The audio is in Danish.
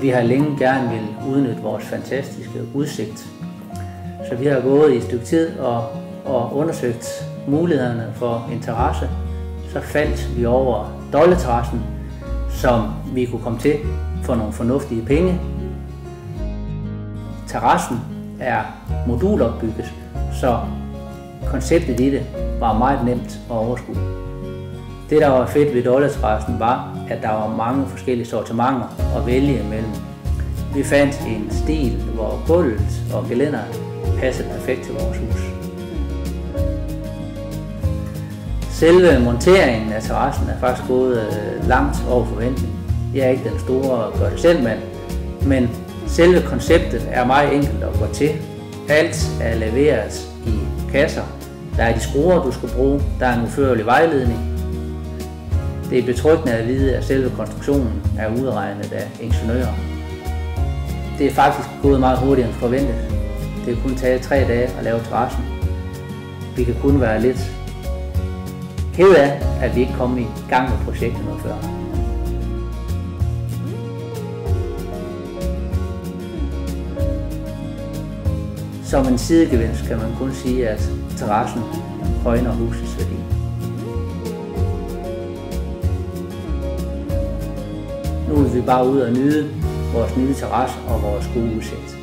Vi har længe gerne vil udnytte vores fantastiske udsigt. Så vi har gået i et stykke tid og undersøgt mulighederne for en terrasse. Så faldt vi over Dolleterrassen, som vi kunne komme til for nogle fornuftige penge. Terrassen er modulopbygget, så konceptet i det var meget nemt at overskue. Det, der var fedt ved Dolleterrassen, var, at der var mange forskellige sortimenter at vælge imellem. Vi fandt en stil, hvor gulvet og gelænderet passede perfekt til vores hus. Selve monteringen af terrassen er faktisk gået langt over forventning. Jeg er ikke den store gør-det-selv-mand, men selve konceptet er meget enkelt at gå til. Alt er leveret i kasser. Der er de skruer, du skal bruge. Der er en udførlig vejledning. Det er betryggende at vide, at selve konstruktionen er udregnet af ingeniører. Det er faktisk gået meget hurtigere end forventet. Det kan kun tage 3 dage at lave terrassen. Vi kan kun være lidt kede af, at vi ikke kom i gang med projektet noget før. Som en sidegevinst kan man kun sige, at terrassen højner husets værdi. Nu vil vi bare ud og nyde vores nye terrasse og vores gode udsigt.